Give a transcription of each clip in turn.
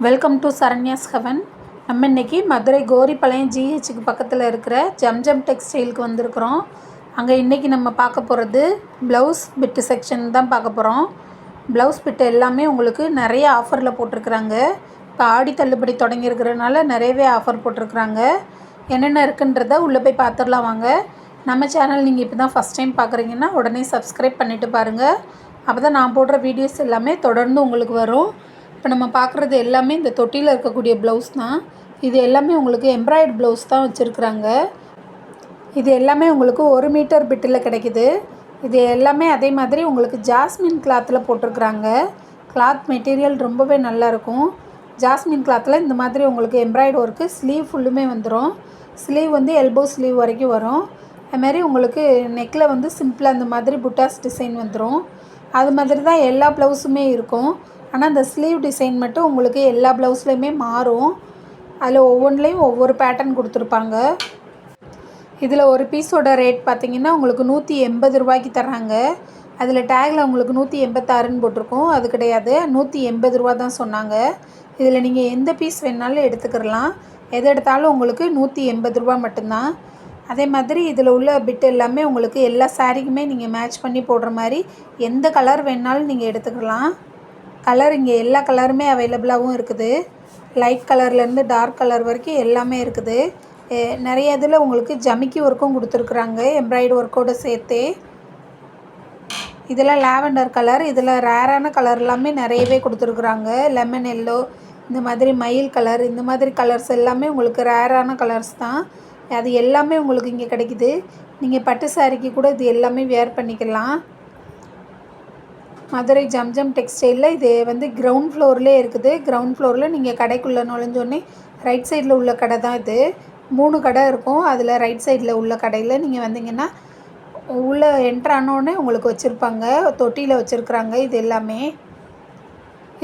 Welcome to Saranya's heaven. நம்ம இன்றைக்கி மதுரை கோரிப்பாளையம் ஜிஹெச்சுக்கு பக்கத்தில் இருக்கிற ஜம்ஜம் டெக்ஸ்டைலுக்கு வந்திருக்கிறோம். அங்கே இன்றைக்கி நம்ம பார்க்க போகிறது ப்ளவுஸ் பிட்டு செக்ஷன் தான் பார்க்க போகிறோம். ப்ளவுஸ் பிட்டு எல்லாமே உங்களுக்கு நிறைய ஆஃபரில் போட்டிருக்குறாங்க. இப்போ ஆடி தள்ளுபடி தொடங்கியிருக்கிறதுனால நிறையவே ஆஃபர் போட்டிருக்குறாங்க. என்னென்ன இருக்குன்றதை உள்ளே போய் பார்த்துடலாம் வாங்க. நம்ம சேனல் நீங்கள் இப்போ தான் ஃபஸ்ட் டைம் பார்க்குறீங்கன்னா உடனே சப்ஸ்கிரைப் பண்ணிவிட்டு பாருங்கள். அப்போ தான் நான் போடுற வீடியோஸ் எல்லாமே தொடர்ந்து உங்களுக்கு வரும். இப்போ நம்ம பார்க்குறது எல்லாமே இந்த தொட்டியில் இருக்கக்கூடிய ப்ளவுஸ் தான். இது எல்லாமே உங்களுக்கு எம்ப்ராய்டரி ப்ளவுஸ் தான் வச்சுருக்குறாங்க. இது எல்லாமே உங்களுக்கு 1 மீட்டர் பிட்டில் கிடைக்குது. இது எல்லாமே அதே மாதிரி உங்களுக்கு ஜாஸ்மின் கிளாத்தில் போட்டிருக்குறாங்க. கிளாத் மெட்டீரியல் ரொம்பவே நல்லாயிருக்கும். ஜாஸ்மின் கிளாத்தில் இந்த மாதிரி உங்களுக்கு எம்ப்ராய்டரி ஒர்க்கு ஸ்லீவ் ஃபுல்லுமே வந்துடும். ஸ்லீவ் வந்து எல்போ ஸ்லீவ் வரைக்கும் வரும். அதுமாதிரி உங்களுக்கு நெக்கில் வந்து சிம்பிளாக அந்த மாதிரி புட்டாஸ் டிசைன் வந்துடும். அது மாதிரி தான் எல்லா ப்ளவுஸுமே இருக்கும். ஆனால் அந்த ஸ்லீவ் டிசைன் மட்டும் உங்களுக்கு எல்லா ப்ளவுஸ்லேயுமே மாறும். அதில் ஒவ்வொன்றுலேயும் ஒவ்வொரு பேட்டர்ன் கொடுத்துருப்பாங்க. இதில் ஒரு பீஸோட ரேட் பார்த்திங்கன்னா உங்களுக்கு 180 ரூபாய்க்கு தர்றாங்க. அதில் டேக்கில் உங்களுக்கு 186ன்னு போட்டிருக்கோம். அது கிடையாது, 180 ரூபா தான் சொன்னாங்க. இதில் நீங்கள் எந்த பீஸ் வேணாலும் எடுத்துக்கிடலாம். எது எடுத்தாலும் உங்களுக்கு 180 ரூபா மட்டும்தான். அதே மாதிரி இதில் உள்ள பிட் எல்லாமே உங்களுக்கு எல்லா சாரீக்குமே நீங்கள் மேட்ச் பண்ணி போடுற மாதிரி எந்த கலர் வேணாலும் நீங்கள் எடுத்துக்கலாம். கலர் இங்கே எல்லா கலருமே அவைலபிளாகவும் இருக்குது. லைட் கலர்லேருந்து டார்க் கலர் வரைக்கும் எல்லாமே இருக்குது. நிறைய இதில் உங்களுக்கு ஜமிக்கி ஒர்க்கும் கொடுத்துருக்குறாங்க எம்ப்ராய்டரி ஒர்க்கோடு சேர்த்து. இதில் லாவெண்டர் கலர், இதில் ரேரான கலர் எல்லாமே நிறையவே கொடுத்துருக்குறாங்க. லெமன் எல்லோ, இந்த மாதிரி மயில் கலர், இந்த மாதிரி கலர்ஸ் எல்லாமே உங்களுக்கு ரேரான கலர்ஸ் தான். அது எல்லாமே உங்களுக்கு இங்கே கிடைக்குது. நீங்கள் பட்டு சாரிக்கு கூட இது எல்லாமே வேர் பண்ணிக்கலாம். மதுரை ஜம்ஜம் டெக்ஸ்டைலில் இது வந்து கிரவுண்ட் ஃப்ளோர்லேயே இருக்குது. கிரவுண்ட் ஃப்ளோரில் நீங்கள் கடைக்குள்ளே நுழைஞ்சோடனே ரைட் சைடில் உள்ள கடை தான் இது. 3 கடை இருக்கும். அதில் ரைட் சைடில் உள்ள கடையில் நீங்கள் வந்தீங்கன்னா உள்ளே என்ட்ரானோடனே உங்களுக்கு வச்சுருப்பாங்க. தொட்டியில் வச்சுருக்குறாங்க இது எல்லாமே.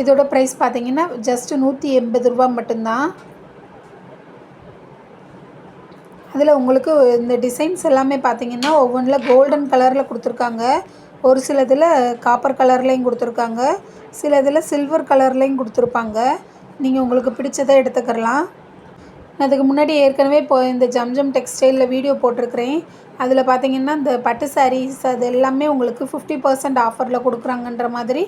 இதோட ப்ரைஸ் பார்த்திங்கன்னா ஜஸ்ட்டு 180 ரூபா மட்டும்தான். அதில் உங்களுக்கு இந்த டிசைன்ஸ் எல்லாமே பார்த்திங்கன்னா ஒவ்வொன்றில் கோல்டன் கலரில் கொடுத்துருக்காங்க. ஒரு சில இதில் காப்பர் கலர்லேயும் கொடுத்துருக்காங்க. சில இதில் சில்வர் கலர்லேயும் கொடுத்துருப்பாங்க. நீங்கள் உங்களுக்கு பிடிச்சதை எடுத்துக்கலாம். நான் அதுக்கு முன்னாடி ஏற்கனவே இப்போ இந்த ஜம்ஜம் டெக்ஸ்டைலில் வீடியோ போட்டிருக்கிறேன். அதில் பார்த்திங்கன்னா இந்த பட்டு சாரீஸ் அது எல்லாமே உங்களுக்கு 50% ஆஃபரில் கொடுக்குறாங்கன்ற மாதிரி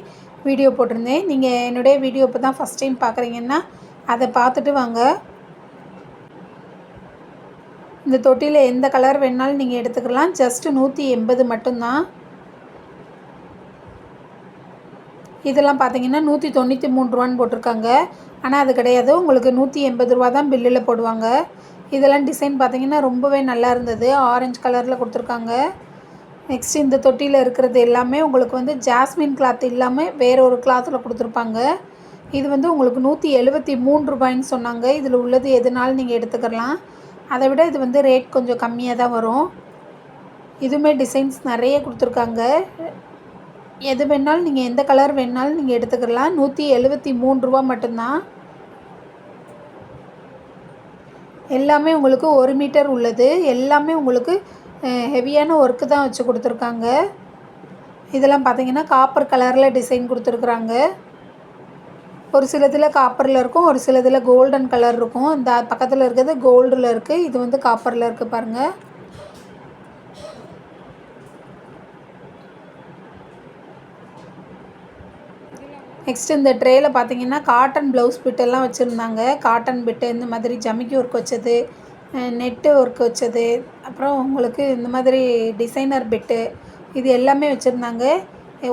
வீடியோ போட்டிருந்தேன். நீங்கள் என்னுடைய வீடியோ இப்போ தான் ஃபஸ்ட் டைம் பார்க்குறீங்கன்னா அதை பார்த்துட்டு வாங்க. இந்த தொட்டியில் எந்த கலர் வேணாலும் நீங்கள் எடுத்துக்கலாம். ஜஸ்ட்டு 180 மட்டும்தான். இதெல்லாம் பார்த்தீங்கன்னா 193 ரூபான்னு போட்டிருக்காங்க. ஆனால் அது கிடையாது, உங்களுக்கு 180 ரூபா தான் பில்லில் போடுவாங்க. இதெல்லாம் டிசைன் பார்த்தீங்கன்னா ரொம்பவே நல்லா இருந்தது. ஆரஞ்சு கலரில் கொடுத்துருக்காங்க. நெக்ஸ்ட் இந்த தொட்டியில் இருக்கிறது எல்லாமே உங்களுக்கு வந்து ஜாஸ்மின் கிளாத் இல்லாமல் வேறு ஒரு கிளாத்தில் கொடுத்துருப்பாங்க. இது வந்து உங்களுக்கு 173 ரூபாய்ன்னு சொன்னாங்க. இதில் உள்ளது எதுனாலும் நீங்கள் எடுத்துக்கலாம். அதை விட இது வந்து ரேட் கொஞ்சம் கம்மியாக தான் வரும். இதுவுமே டிசைன்ஸ் நிறைய கொடுத்துருக்காங்க. எது வேணாலும் நீங்கள் எந்த கலர் வேணாலும் நீங்கள் எடுத்துக்கலாம். 173 ரூபா மட்டும்தான். எல்லாமே உங்களுக்கு 1 மீட்டர் உள்ளது. எல்லாமே உங்களுக்கு ஹெவியான ஒர்க்கு தான் வச்சு கொடுத்துருக்காங்க. இதெல்லாம் பார்த்தீங்கன்னா காப்பர் கலரில் டிசைன் கொடுத்துருக்குறாங்க. ஒரு சிலதில் காப்பரில் இருக்கும், ஒரு சிலதில் கோல்டன் கலர் இருக்கும். இந்த பக்கத்தில் இருக்கிறது கோல்டில் இருக்குது, இது வந்து காப்பரில் இருக்குது பாருங்கள். நெக்ஸ்ட் இந்த ட்ரேயில் பார்த்தீங்கன்னா காட்டன் ப்ளவுஸ் பிட்டெல்லாம் வச்சுருந்தாங்க. காட்டன் பிட்டு, இந்த மாதிரி ஜமிக்கி ஒர்க் வச்சது, நெட்டு ஒர்க் வச்சது, அப்புறம் உங்களுக்கு இந்த மாதிரி டிசைனர் பிட்டு, இது எல்லாமே வச்சுருந்தாங்க.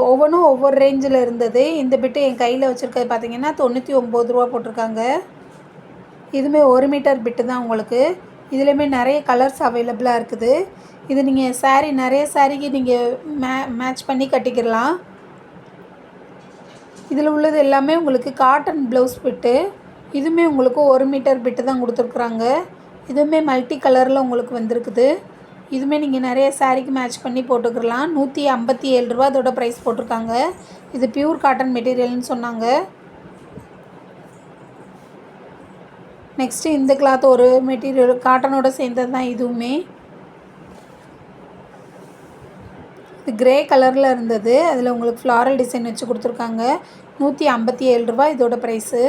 ஒவ்வொன்றும் ஒவ்வொரு ரேஞ்சில் இருந்தது. இந்த பிட்டு என் கையில் வச்சுருக்கிறது பார்த்தீங்கன்னா 99 ரூபா போட்டிருக்காங்க. இதுவுமே 1 மீட்டர் பிட்டு தான் உங்களுக்கு. இதுலேயுமே நிறைய கலர்ஸ் அவைலபிளாக இருக்குது. இது நீங்கள் சாரீ நிறைய சாரீக்கு நீங்கள் மேட்ச் பண்ணி கட்டிக்கிடலாம். இதில் உள்ளது எல்லாமே உங்களுக்கு காட்டன் ப்ளவுஸ் பிட்டு. இதுவுமே உங்களுக்கு 1 மீட்டர் பிட்டு தான் கொடுத்துருக்குறாங்க. இதுவுமே மல்டி கலரில் உங்களுக்கு வந்திருக்குது. இதுவுமே நீங்கள் நிறைய சாரீக்கு மேட்ச் பண்ணி போட்டுக்கலாம். 157 ரூபா அதோட ப்ரைஸ் போட்டிருக்காங்க. இது பியூர் காட்டன் மெட்டீரியல்னு சொன்னாங்க. நெக்ஸ்ட்டு இந்த கிளாத் ஒரு மெட்டீரியல் காட்டனோட சேர்ந்தது தான் இதுவுமே. இது கிரே கலரில் இருந்தது. அதில் உங்களுக்கு ஃப்ளாரல் டிசைன் வச்சு கொடுத்துருக்காங்க. 157 ரூபா இதோட ப்ரைஸு.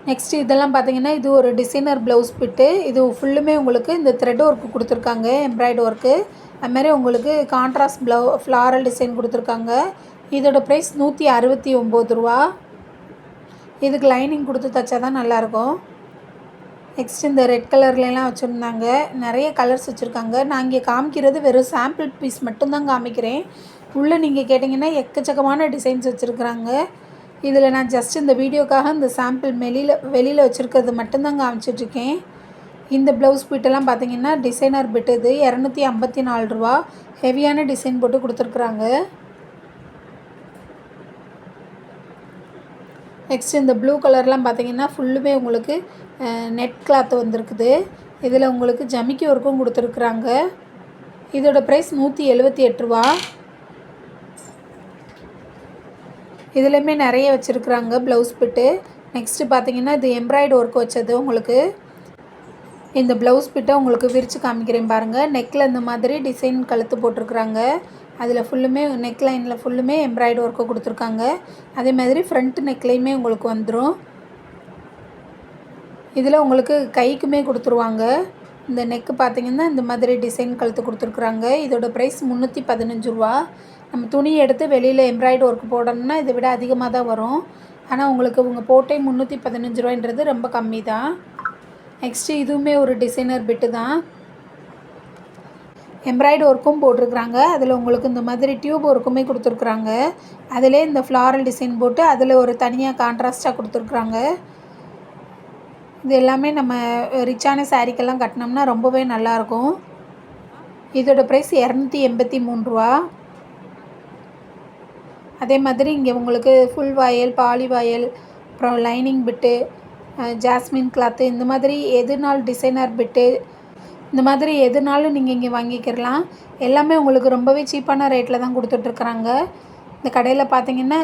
நெக்ஸ்ட்டு இதெல்லாம் பார்த்தீங்கன்னா இது ஒரு டிசைனர் ப்ளவுஸ் பிட்டு. இது ஃபுல்லுமே உங்களுக்கு இந்த த்ரெட் ஒர்க்கு கொடுத்துருக்காங்க, எம்ப்ராய்டு ஒர்க்கு. அதுமாதிரி உங்களுக்கு கான்ட்ராஸ்ட் ஃப்ளாரல் டிசைன் கொடுத்துருக்காங்க. இதோட ப்ரைஸ் ரூ. 169. இதுக்கு லைனிங் கொடுத்து தைச்சா தான் நல்லாயிருக்கும். நெக்ஸ்ட் இந்த ரெட் கலர்லாம் வச்சுருந்தாங்க. நிறைய கலர்ஸ் வச்சுருக்காங்க. நான் இங்கே காமிக்கிறது வெறும் சாம்பிள் பீஸ் மட்டும்தான் காமிக்கிறேன். உள்ளே நீங்கள் கேட்டிங்கன்னா எக்கச்சக்கமான டிசைன்ஸ் வச்சுருக்குறாங்க. இதில் நான் ஜஸ்ட் இந்த வீடியோக்காக இந்த சாம்பிள் வெளியில் வச்சுருக்கிறது மட்டும்தான் காமிச்சிட்ருக்கேன். இந்த ப்ளவுஸ் பிட்டெல்லாம் பார்த்தீங்கன்னா டிசைனர் பிட். இது ரூ. 254. ஹெவியான டிசைன் போட்டு கொடுத்துருக்குறாங்க. நெக்ஸ்ட் இந்த ப்ளூ கலர்லாம் பார்த்தீங்கன்னா ஃபுல்லுமே உங்களுக்கு நெட் கிளாத் வந்திருக்குது. இதில் உங்களுக்கு ஜமிக்கி ஒர்க்கும் கொடுத்துருக்குறாங்க. இதோட ப்ரைஸ் ரூ. 178. இதுலேயுமே நிறைய வச்சுருக்குறாங்க ப்ளவுஸ் பிட்டு. நெக்ஸ்ட்டு பார்த்தீங்கன்னா இது எம்ப்ராய்டு ஒர்க் வச்சது. உங்களுக்கு இந்த ப்ளவுஸ் பிட்டை உங்களுக்கு விரித்து காமிக்கிறேன் பாருங்கள். நெக்கில் இந்த மாதிரி டிசைன் கழுத்து போட்டிருக்குறாங்க. அதில் ஃபுல்லுமே நெக் லைனில் ஃபுல்லுமே எம்ப்ராய்டு ஒர்க்கு கொடுத்துருக்காங்க. அதே மாதிரி ஃப்ரண்ட் நெக்லேயுமே உங்களுக்கு வந்துடும். இதில் உங்களுக்கு கைக்குமே கொடுத்துருவாங்க. இந்த நெக்கு பார்த்திங்கன்னா இந்த மாதிரி டிசைன் கழுத்து கொடுத்துருக்குறாங்க. இதோட ப்ரைஸ் ரூ. 315. நம்ம துணி எடுத்து வெளியில் எம்ப்ராய்டு ஒர்க் போடணும்னா இதை விட அதிகமாக தான் வரும். ஆனால் உங்களுக்கு இவங்க போட்டே ரூ. 315 ரொம்ப கம்மி தான். நெக்ஸ்ட்டு இதுவுமே ஒரு டிசைனர் பிட்டு தான். எம்ப்ராய்டு ஒர்க்கும் போட்டிருக்குறாங்க. அதில் உங்களுக்கு இந்த மாதிரி டியூப் ஒர்க்குமே கொடுத்துருக்குறாங்க. அதிலே இந்த ஃப்ளாரல் டிசைன் போட்டு அதில் ஒரு தனியாக கான்ட்ராஸ்ட்டாக கொடுத்துருக்குறாங்க. இது எல்லாமே நம்ம ரிச்சான சாரீக்கெல்லாம் கட்டினோம்னா ரொம்பவே நல்லாயிருக்கும். இதோட ப்ரைஸ் ரூ. 283. அதே மாதிரி இங்கே உங்களுக்கு ஃபுல் வாயல், பாலி வாயல், அப்புறம் லைனிங் பிட்டு, ஜாஸ்மின் கிளாத்து, இந்த மாதிரி எதுனாலும் டிசைனர் பிட்டு, இந்த மாதிரி எதுனாலும் நீங்கள் இங்கே வாங்கிக்கிறலாம். எல்லாமே உங்களுக்கு ரொம்பவே சீப்பான ரேட்டில் தான் கொடுத்துட்ருக்குறாங்க. இந்த கடையில் பார்த்தீங்கன்னா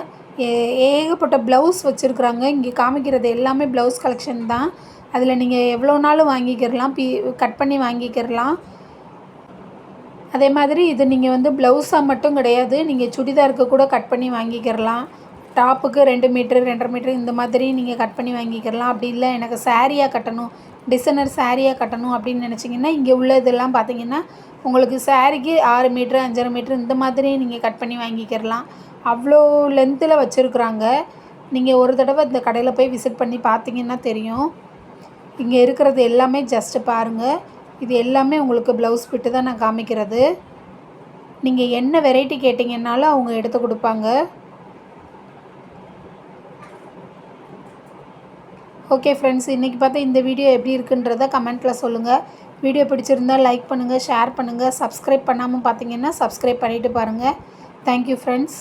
ஏகப்பட்ட ப்ளவுஸ் வச்சுருக்குறாங்க. இங்கே காமிக்கிறது எல்லாமே ப்ளவுஸ் கலெக்ஷன் தான். அதில் நீங்கள் எவ்வளோ நாளும் வாங்கிக்கிறலாம், கட் பண்ணி வாங்கிக்கிறலாம். அதே மாதிரி இது நீங்கள் வந்து ப்ளவுஸாக மட்டும் கிடையாது, நீங்கள் சுடிதாருக்கு கூட கட் பண்ணி வாங்கிக்கிறலாம். டாப்புக்கு 2 மீட்ரு 2.5 மீட்ரு இந்த மாதிரி நீங்கள் கட் பண்ணி வாங்கிக்கிறலாம். அப்படி இல்லை எனக்கு சாரியாக கட்டணும், டிசைனர் சாரியாக கட்டணும் அப்படின்னு நினச்சிங்கன்னா இங்கே உள்ள இதெல்லாம் பார்த்தீங்கன்னா உங்களுக்கு சாரிக்கு 6 மீட்ரு 5.5 மீட்ரு இந்த மாதிரி நீங்கள் கட் பண்ணி வாங்கிக்கிறலாம். அவ்வளோ லென்த்தில் வச்சுருக்குறாங்க. நீங்கள் ஒரு தடவை இந்த கடையில் போய் விசிட் பண்ணி பார்த்தீங்கன்னா தெரியும். இங்கே இருக்கிறது எல்லாமே ஜஸ்ட்டு பாருங்கள். இது எல்லாமே உங்களுக்கு ப்ளவுஸ் பிட்டு தான் நான் காமிக்கிறது. நீங்கள் என்ன வெரைட்டி கேட்டிங்கன்னாலும் அவங்க எடுத்து கொடுப்பாங்க. ஓகே ஃப்ரெண்ட்ஸ், இன்றைக்கி பார்த்தா இந்த வீடியோ எப்படி இருக்குன்றதை கமெண்ட்டில் சொல்லுங்கள். வீடியோ பிடிச்சிருந்தால் லைக் பண்ணுங்கள், ஷேர் பண்ணுங்கள். சப்ஸ்கிரைப் பண்ணாமல் பார்த்தீங்கன்னா சப்ஸ்கிரைப் பண்ணிவிட்டு பாருங்கள். Thank you friends.